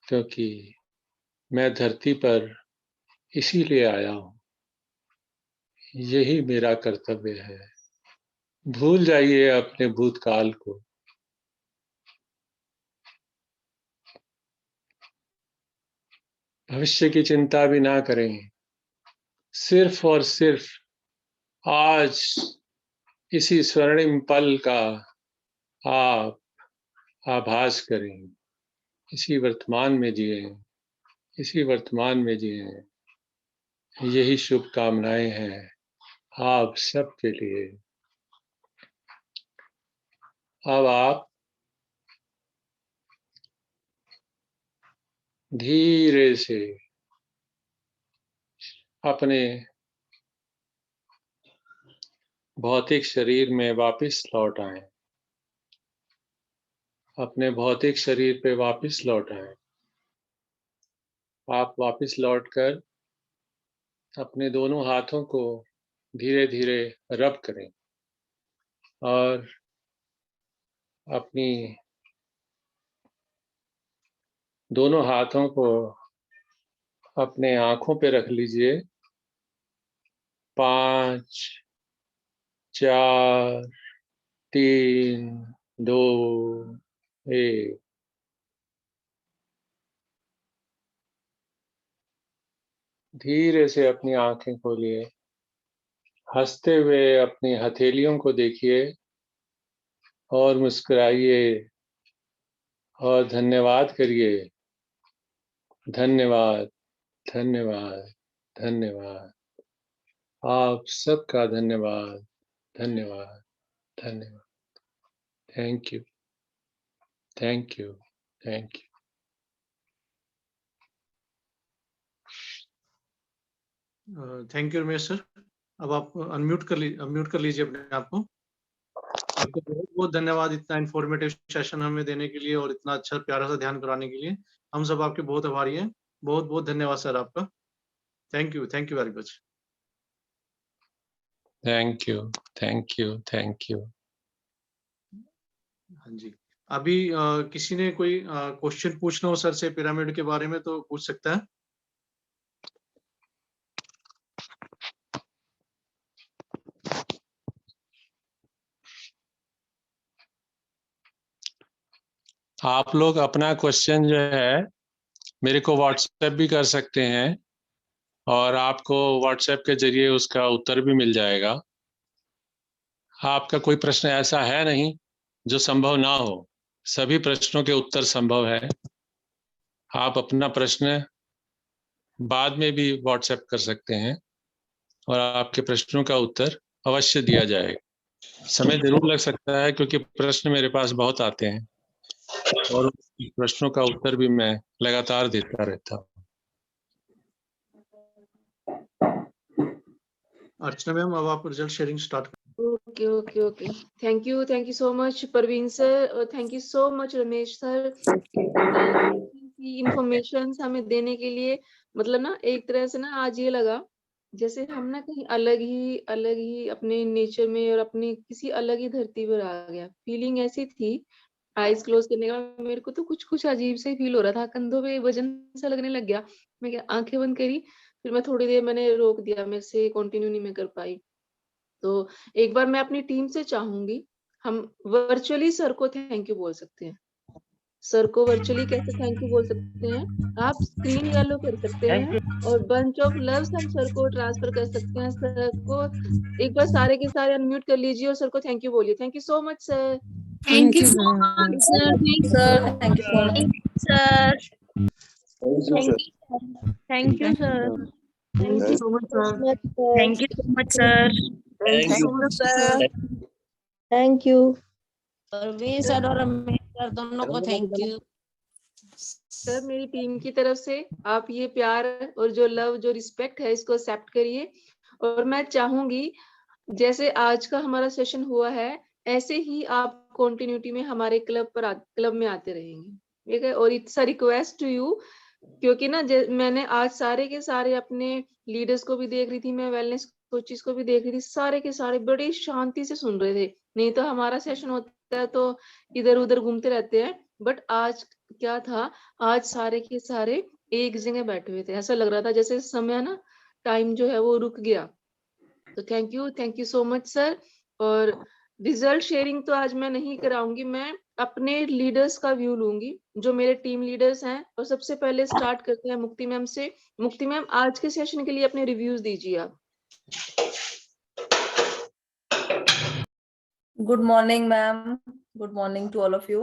क्योंकि मैं धरती पर इसीलिए आया हूं। यही मेरा कर्तव्य है। भूल जाइए अपने भूतकाल को। भविष्य की चिंता भी ना करें। सिर्फ और सिर्फ आज इसी स्वर्णिम पल का आप आभास करें। इसी वर्तमान में जिए, इसी वर्तमान में जिए। यही शुभकामनाएं हैं आप सबके लिए। अब आप धीरे से अपने भौतिक शरीर में वापस लौट आएं। अपने भौतिक शरीर पे वापस लौट आएं। आप वापस लौटकर अपने दोनों हाथों को धीरे धीरे रब करें और अपनी दोनों हाथों को अपने आंखों पे रख लीजिए। 5, 4, 3, 2, 1। धीरे से अपनी आंखें खोलिए। हंसते हुए अपनी हथेलियों को देखिए और मुस्कुराइए और धन्यवाद करिए। धन्यवाद, धन्यवाद, धन्यवाद। आप सबका धन्यवाद, धन्यवाद, धन्यवाद। Thank you, thank you, thank you. Thank you Ramesh sir. अब आप अनम्यूट कर लीजिए अपने आप को। आपको बहुत बहुत धन्यवाद इतना इंफॉर्मेटिव सेशन हमें देने के लिए और इतना अच्छा प्यारा सा ध्यान कराने के लिए। हम सब आपके बहुत आभारी हैं। बहुत बहुत धन्यवाद सर आपका। Thank you very much. Thank you, thank you, thank you. हाँ जी, अभी किसी ने कोई क्वेश्चन पूछना हो सर से पिरामिड के बारे में तो पूछ सकता है। आप लोग अपना क्वेश्चन जो है मेरे को व्हाट्सएप भी कर सकते हैं और आपको व्हाट्सएप के जरिए उसका उत्तर भी मिल जाएगा। आपका कोई प्रश्न ऐसा है नहीं जो संभव ना हो। सभी प्रश्नों के उत्तर संभव है। आप अपना प्रश्न बाद में भी व्हाट्सएप कर सकते हैं और आपके प्रश्नों का उत्तर अवश्य दिया जाएगा। समय जरूर लग सकता है क्योंकि प्रश्न मेरे पास बहुत आते हैं और प्रश्नों का उत्तर भी मैं लगातार देता रहता हूँ। अर्चना मैम, अब आप रिजल्ट शेयरिंग स्टार्ट करें। Okay. Thank you so much Parveen sir और thank you so much Ramesh sir information हमें देने के लिए। मतलब ना एक तरह से ना आज ये लगा जैसे हम ना कहीं अलग ही अपने नेचर में और अपनी किसी अलग ही धरती पर आ गया। फीलिंग ऐसी थी आईज क्लोज करने का मेरे को तो कुछ अजीब सा फील हो रहा था। कंधों पे वजन सा लगने लग गया। मैं क्या आंखें बंद करी, फिर मैं थोड़ी देर मैंने रोक दिया, मेरे से कंटिन्यू नहीं मैं कर पाई। तो एक बार मैं अपनी टीम से चाहूंगी हम वर्चुअली सर को थैंक यू बोल सकते हैं। सर को वर्चुअली कैसे थैंक यू बोल सकते हैं? आप स्क्रीन येलो कर सकते हैं और बंच ऑफ लव्स हम सर को ट्रांसफर कर सकते हैं। सर को एक बार सारे के सारे अनम्यूट कर लीजिए और सर को थैंक यू बोलिए। Thank you so much sir. Thank you so much, sir. Sir, thank you so much. Sir. Thank you, sir. Thank you, sir. Thank you so much sir. Thank you so much, sir. Thank you, sir. thank you. Parveen sir और Ramesh sir दोनों को thank you. Sir मेरी team की तरफ से आप ये प्यार और जो लव जो रिस्पेक्ट है इसको एक्सेप्ट करिए और मैं चाहूंगी जैसे आज का हमारा सेशन हुआ है ऐसे ही आप कंटिन्यूटी में हमारे क्लब में आते रहेंगे। ठीक है। और it's a request to you, क्योंकि ना मैंने आज सारे के सारे अपने लीडर्स को भी देख रही थी, मैं वेलनेस कोचेस को भी देख रही थी, सारे के सारे बड़ी शांति से सुन रहे थे। नहीं तो हमारा सेशन होता है तो इधर उधर घूमते रहते हैं, बट आज क्या था, आज सारे के सारे एक जगह बैठे हुए थे। ऐसा लग रहा था जैसे समय ना, टाइम जो है वो रुक गया। तो thank you so much sir. और रिजल्ट शेयरिंग तो आज मैं नहीं कराऊंगी, मैं अपने लीडर्स का व्यू लूंगी, जो मेरे टीम लीडर्स हैं। और सबसे पहले स्टार्ट करते हैं मुक्ति मैम से। मुक्ति मैम, आज के सेशन के लिए अपने रिव्यूज दीजिए आप। Good morning ma'am, good morning to all of you.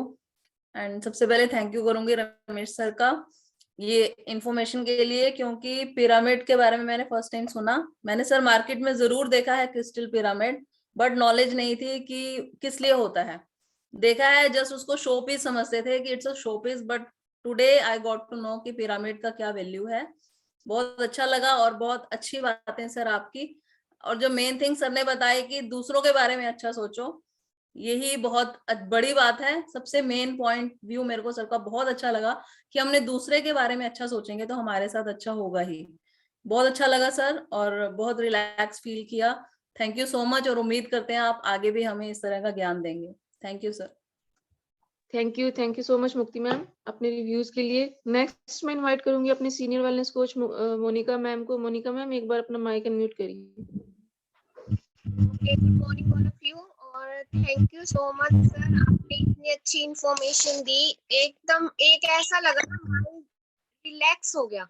And सबसे पहले थैंक यू करूंगी रमेश सर का ये इंफॉर्मेशन के लिए, क्योंकि पिरामिड के बारे में मैंने फर्स्ट टाइम सुना। मैंने सर मार्केट में जरूर देखा है क्रिस्टल पिरामिड, बट नॉलेज नहीं थी कि किस लिए होता है। देखा है जस्ट उसको शो पीस समझते थे कि it's a show piece, but today I got to know कि पिरामिड का क्या वैल्यू है। बहुत अच्छा लगा और बहुत अच्छी बातें सर आपकी। और जो मेन थिंग सर ने बताया कि दूसरों के बारे में अच्छा सोचो, यही बहुत बड़ी बात है। सबसे मेन पॉइंट व्यू मेरे को सर का बहुत अच्छा लगा कि हमने दूसरे के बारे में अच्छा सोचेंगे तो हमारे साथ अच्छा होगा ही। बहुत अच्छा लगा सर और बहुत रिलैक्स फील किया। थैंक यू सो मच और उम्मीद करते हैं आप आगे भी हमें इस तरह का ज्ञान देंगे। Thank you sir. Thank you so much Mukti ma'am अपने रिव्यूज के लिए। नेक्स्ट मैं इनवाइट करूंगी अपने senior wellness coach Monika ma'am को। मोनिका मैम, एक बार अपना माइक अनम्यूट करिए। Okay, good morning all of you और thank you so much sir, आपने इतनी अच्छी इंफॉर्मेशन दी। एकदम एक ऐसा लगा ना, माइंड रिलैक्स हो गया,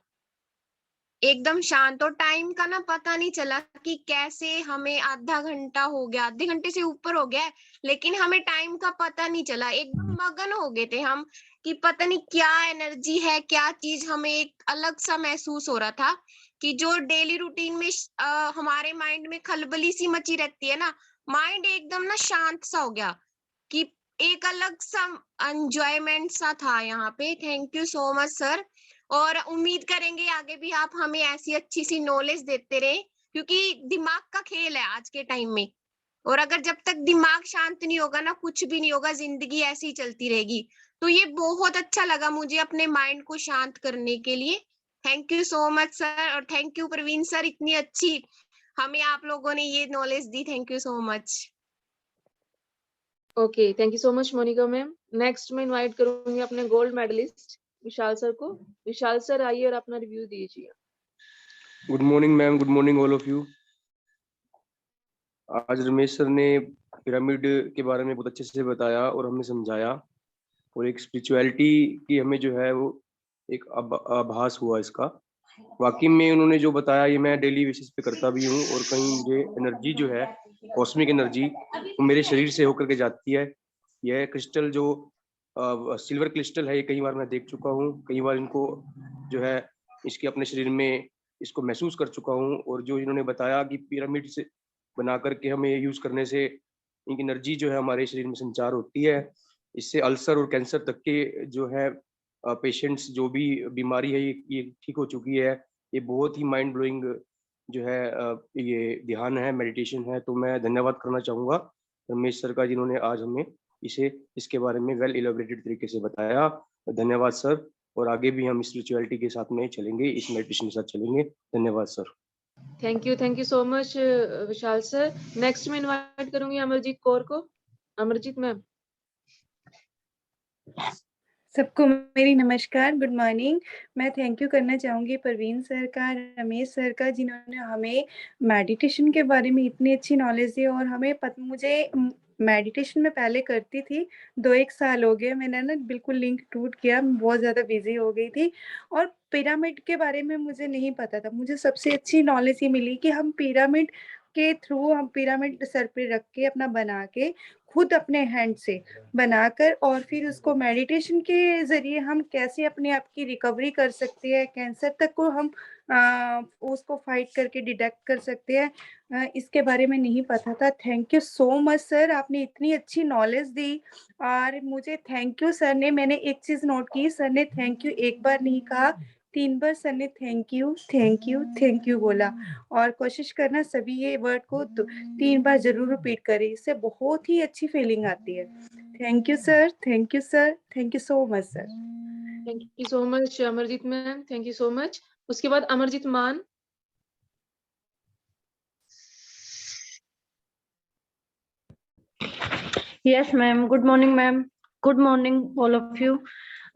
एकदम शांत। और टाइम का ना पता नहीं चला कि कैसे हमें आधा घंटा हो गया, आधे घंटे से ऊपर हो गया है, लेकिन हमें टाइम का पता नहीं चला। एकदम मगन हो गए थे हम कि पता नहीं क्या एनर्जी है, क्या चीज, हमें एक अलग सा महसूस हो रहा था कि जो डेली रूटीन में हमारे माइंड में खलबली सी मची रहती है ना, माइंड एकदम ना शांत सा हो गया कि एक अलग सा एंजॉयमेंट सा था यहाँ पे। Thank you so much sir. और उम्मीद करेंगे आगे भी आप हमें ऐसी अच्छी सी नॉलेज देते रहे, क्योंकि दिमाग का खेल है आज के टाइम में। और अगर जब तक दिमाग शांत नहीं होगा ना, कुछ भी नहीं होगा, जिंदगी ऐसी ही चलती रहेगी। तो ये बहुत अच्छा लगा मुझे अपने माइंड को शांत करने के लिए। Thank you so much sir. और थैंक यू प्रवीण सर, इतनी अच्छी हमें आप लोगों ने ये नॉलेज दी। Thank you so much. Okay, thank you so much Monika ma'am. Next मैं इनवाइट करूंगी अपने गोल्ड मेडलिस्ट विशाल सर को। विशाल सर आइए और अपना रिव्यू दीजिए। Good morning ma'am, good morning all of you. आज रमेश सर ने पिरामिड के बारे में बहुत अच्छे से बताया और हमें समझाया, और एक स्पिरिचुअलिटी की हमें जो है वो एक आभास हुआ इसका। वाकई में उन्होंने जो बताया ये मैं डेली बेसिस पे करता भी हूँ, और कहीं मुझे एनर्जी जो है, कॉस्मिक एनर्जी, वो मेरे शरीर से होकर के जाती है। यह क्रिस्टल जो सिल्वर क्रिस्टल है, ये कई बार मैं देख चुका हूँ, कई बार इनको जो है इसके अपने शरीर में इसको महसूस कर चुका हूँ। और जो इन्होंने बताया कि पिरामिड से बना करके हमें यूज करने से इनकी एनर्जी जो है हमारे शरीर में संचार होती है। इससे अल्सर और कैंसर तक के जो है पेशेंट्स जो भी बीमारी है ये ठीक हो चुकी है। ये बहुत ही माइंड ब्लोइंग जो है ये ध्यान है, मेडिटेशन है। तो मैं धन्यवाद करना चाहूँगा रमेश सर का, जिन्होंने आज हमें इसके बारे में वेल इलेबोरेटेड तरीके से बताया। धन्यवाद सर, और आगे भी हम स्पिरिचुअलिटी के साथ में चलेंगे, इस मेडिटेशन के साथ चलेंगे। धन्यवाद sir. Thank you so much Vishal sir. Next मैं इनवाइट करूंगी अमरजीत कौर को। अमरजीत मैम। सबको मेरी नमस्कार, गुड मॉर्निंग। मैं थैंक यू करना चाहूँगी प्रवीण सर का, रमेश सर का, जिन्होंने हमें मेडिटेशन के बारे में इतनी अच्छी नॉलेज दी। और हमें मुझे मेडिटेशन में पहले करती थी, 2-1 साल हो गए, मैंने ना बिल्कुल लिंक टूट गया, बहुत ज़्यादा बिजी हो गई थी। और पिरामिड के बारे में मुझे नहीं पता था। मुझे सबसे अच्छी नॉलेज ये मिली कि हम पिरामिड के थ्रू, हम पिरामिड सर पे रख के अपना बना के खुद अपने हैंड से बनाकर, और फिर उसको मेडिटेशन के ज़रिए हम कैसे अपने आप की रिकवरी कर सकते हैं, कैंसर तक को हम उसको फाइट करके डिटेक्ट कर सकते हैं, इसके बारे में नहीं पता था। Thank you so much sir, आपने इतनी अच्छी नॉलेज दी। और मुझे थैंक यू सर ने, मैंने एक चीज़ नोट की, सर ने थैंक यू एक बार नहीं कहा, 3 बार सर ने थैंक यू बोला। और कोशिश करना सभी ये वर्ड को 3 बार जरूर रिपीट करें, इससे बहुत ही अच्छी फीलिंग आती है। Thank you sir, thank you sir, thank you so much sir. Thank you so much Amarjeet ma'am, thank you so much. उसके बाद Amarjeet Maan. Yes ma'am, good morning ma'am, good morning all of you.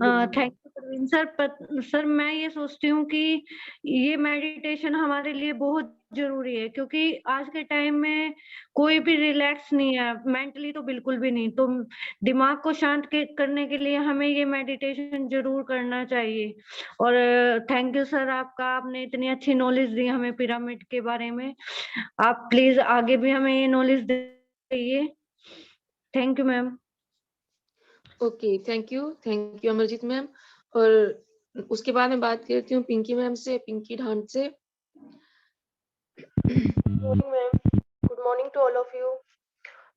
Thank you Praveen sir. Sir मैं ये सोचती हूँ कि ये meditation हमारे लिए बहुत जरूरी है, क्योंकि आज के टाइम में कोई भी रिलैक्स नहीं है, मेंटली तो बिल्कुल भी नहीं। तो दिमाग को शांत करने के लिए हमें ये मेडिटेशन जरूर करना चाहिए। और थैंक यू सर आपका, आपने इतनी अच्छी नॉलेज दी हमें पिरामिड के बारे में। आप प्लीज आगे भी हमें ये नॉलेज दीजिए। Thank you ma'am. Okay, thank you Amarjeet ma'am. और उसके बाद मैं बात करती हूँ पिंकी मैम से, पिंकी ढांड से। Ma'am, good morning to all of you.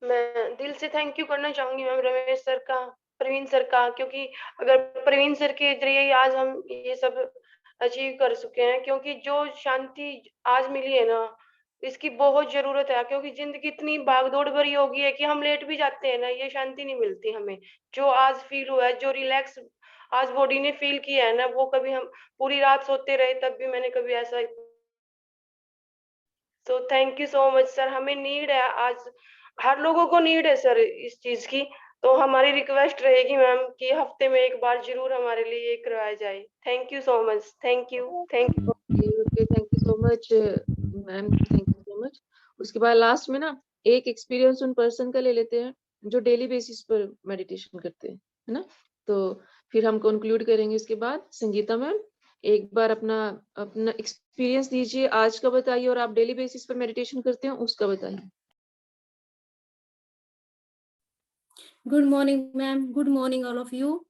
मैं दिल से थैंक यू करना चाहूंगी मैम रमेश सर का, प्रवीण सर का, क्योंकि अगर प्रवीण सर के जरिए आज हम ये सब अचीव कर चुके हैं, क्योंकि जो शांति आज मिली है ना, इसकी बहुत जरूरत है। क्योंकि जिंदगी इतनी भागदौड़ भरी हो गई है कि हम लेट भी जाते हैं ना, ये शांति नहीं मिलती हमें। जो आज फील हुआ है, जो रिलैक्स आज बॉडी ने फील किया है ना, वो कभी हम पूरी रात सोते रहे तब भी मैंने कभी ऐसा। तो thank you so much sir. हमें नीड है आज, हर लोगों को नीड है सर इस चीज की। तो हमारी रिक्वेस्ट रहेगी मैम कि हफ्ते में एक बार जरूर हमारे लिए ये करवाया जाए। Thank you so much. Thank you. Thank you so much ma'am, thank you so much. उसके बाद लास्ट में ना एक एक्सपीरियंस उन पर्सन का ले लेते हैं जो डेली बेसिस पर मेडिटेशन करते हैं, है ना। तो फिर हम कंक्लूड करेंगे। इसके बाद संगीता मैम एक बार अपना अपना एक्सपीरियंस दीजिए, आज का बताइए, और आप डेली बेसिस पर मेडिटेशन करते हैं उसका बताइए। Good morning ma'am, good morning all of you.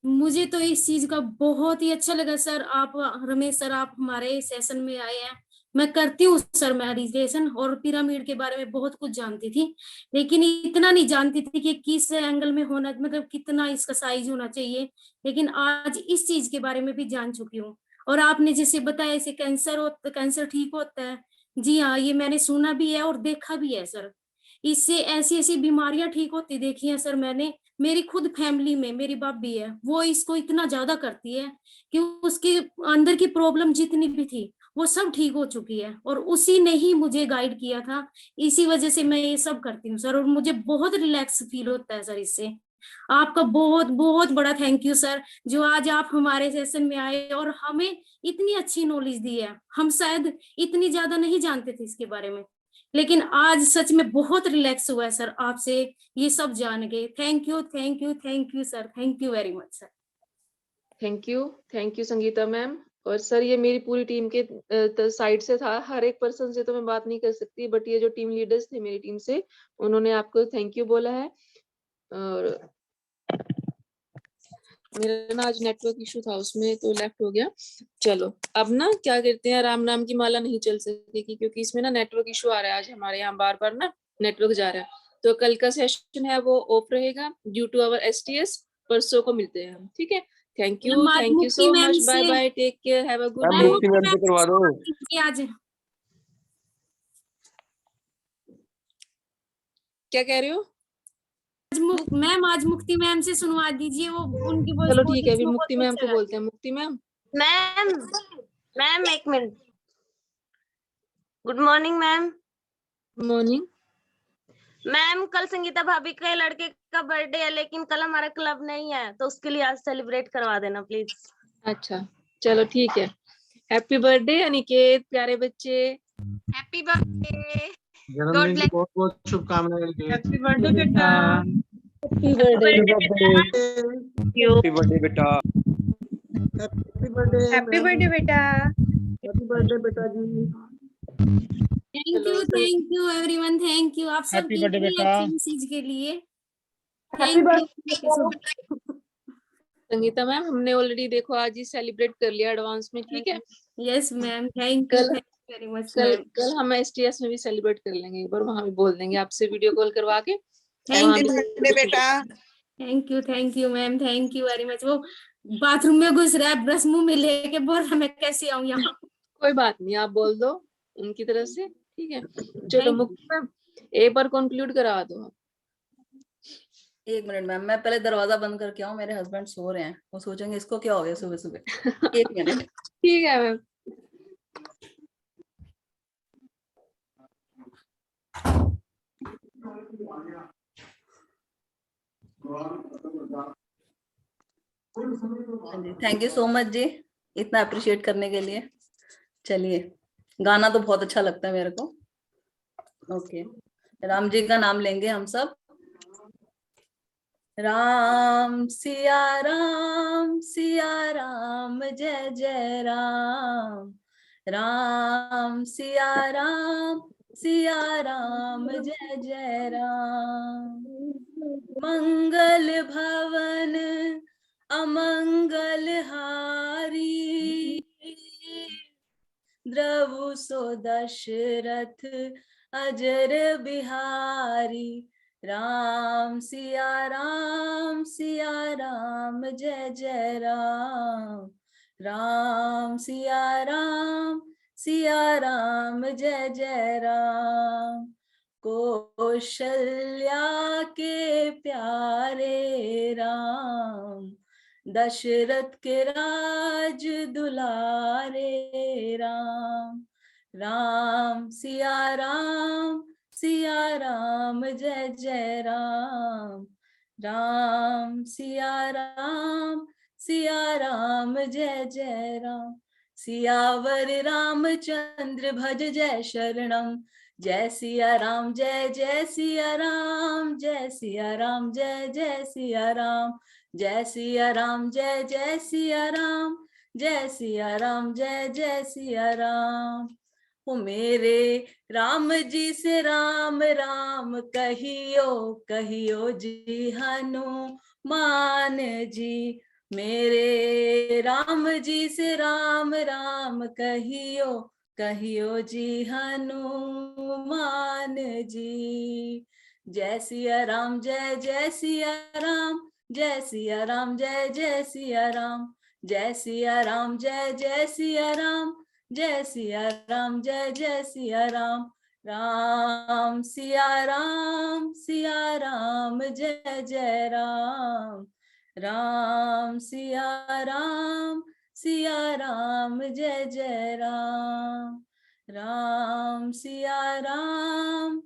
मुझे तो इस चीज का बहुत ही अच्छा लगा सर, आप रमेश सर आप हमारे सेशन में आए हैं। मैं करती हूँ सर मेडिटेशन, और पिरामिड के बारे में बहुत कुछ जानती थी, लेकिन इतना नहीं जानती थी कि किस एंगल में होना, मतलब कितना इसका साइज होना चाहिए। लेकिन आज इस चीज के बारे में भी जान चुकी हूँ। और आपने जैसे बताया इसे कैंसर ठीक होता है, जी हाँ, ये मैंने सुना भी है और देखा भी है सर। इससे ऐसी ऐसी बीमारियां ठीक होती देखी है सर मैंने। मेरी खुद फैमिली में मेरी भाभी है, वो इसको इतना ज्यादा करती है कि उसके अंदर की प्रॉब्लम जितनी भी थी वो सब ठीक हो चुकी है, और उसी ने ही मुझे गाइड किया था। इसी वजह से मैं ये सब करती हूँ सर, और मुझे बहुत रिलैक्स फील होता है सर इससे। आपका बहुत बहुत बड़ा थैंक यू सर, जो आज आप हमारे सेशन में आए और हमें इतनी अच्छी नॉलेज दी है। हम शायद इतनी ज्यादा नहीं जानते थे इसके बारे में, लेकिन आज सच में बहुत रिलैक्स हुआ है सर आपसे ये सब जान के। Thank you thank you thank you sir, thank you very much sir. Thank you Sangeeta ma'am. और सर ये मेरी पूरी टीम के साइड से था, हर एक पर्सन से तो मैं बात नहीं कर सकती, बट ये जो टीम लीडर्स थे मेरी टीम से, उन्होंने आपको थैंक यू बोला है। और मेरा ना आज नेटवर्क इशू था, उसमें तो लेफ्ट हो गया। चलो अब ना क्या करते हैं, राम नाम की माला नहीं चल सकेगी क्योंकि इसमें ना नेटवर्क इशू आ रहा है आज हमारे यहाँ, बार बार ना नेटवर्क जा रहा है। तो कल का सेशन है वो ऑफ रहेगा ड्यू टू आवर STS। परसों को मिलते हैं हम, ठीक है। Thank you so much, bye bye, take care, have a good ma'am day. Mukti ma'am से करवा दो। आज क्या कह रहे हो? मैम आज मुक्ति मैम से सुनवा दीजिए, वो उनकी वॉइस चलो बहुत ठीक है, अच्छी, अभी वो मुक्ति बहुत मैम अच्छा को बोलते हैं। मुक्ति मैम। मैम मैम एक minute. Good morning ma'am. Morning ma'am कल संगीता भाभी के लड़के का बर्थडे है, लेकिन कल हमारा क्लब नहीं है, तो उसके लिए आज सेलिब्रेट करवा देना प्लीज। अच्छा चलो ठीक है। हैप्पी बर्थडे अनिकेत, प्यारे बच्चे। Happy birthday. जन्मदिन की बहुत बहुत शुभकामनाएं। हैप्पी बर्थडे बेटा। Happy happy birthday. बर्थडे बेटा। Happy birthday. हैप्पी बर्थडे बेटा। हैप्पी बर्थडे बेटा जी। Thank you everyone, thank you आप सब की इतनी अच्छी मैसेज के लिए। Happy thank you. Sangeeta ma'am, हमने ऑलरेडी देखो आज ही सेलिब्रेट कर लिया एडवांस में, ठीक है। Yes ma'am, thank you very much ma'am. कल हम STS में भी सेलिब्रेट कर लेंगे एक बार, वहां भी बोल देंगे आपसे वीडियो कॉल करवा के। Thank you ma'am, thank you very much. वो बाथरूम में घुस रहा है, ब्रश मुंह में लेके बोल रहा मैं कैसे आऊं यहाँ। कोई बात नहीं, आप बोल दो उनकी तरफ से, ठीक है। चलो मुक्ति मैम एक बार कंक्लूड करा दो आप। एक मिनट मैम, मैं पहले दरवाजा बंद करके आऊँ, मेरे हस्बैंड सो रहे हैं, वो सोचेंगे इसको क्या हो गया सुबह सुबह। एक मिनट। ठीक है ma'am. Thank you so much जी, इतना अप्रिशिएट करने के लिए। चलिए, गाना तो बहुत अच्छा लगता है मेरे को। ओके, राम जी का नाम लेंगे हम सब। राम सिया राम जय जय राम। राम सिया राम जय जय राम। मंगल भवन अमंगल हारी, द्रवु सो दशरथ अजर बिहारी। राम सिया राम जय जय राम। राम सिया राम जय जय राम। कौशल्या के प्यारे राम, दशरथ के राज दुलारे राम। राम सिया राम जय जय राम। राम सिया राम जय जय राम। सियावर रामचंद्र भज जय शरणम। जय सिया राम जय सिया राम। जय सिया राम जय सिया राम। जय सिया राम जय सिया राम। जय सिया राम जय सिया राम। ओ मेरे राम जी से राम राम कहियो जी हनुमान जी। मेरे राम जी से राम राम कहियो जी हनुमान जी। जय सिया राम जय सिया राम। जय सिया राम जय सिया राम। जय सिया राम जय सिया राम। जय सिया राम जय सिया राम। राम सिया राम जय जय राम। राम सिया राम जय जय राम। राम सिया राम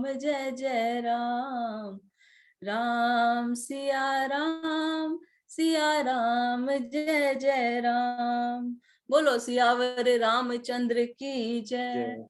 जय जय राम। राम सिया राम जय जय राम। बोलो सियावर रामचंद्र की जय। जय।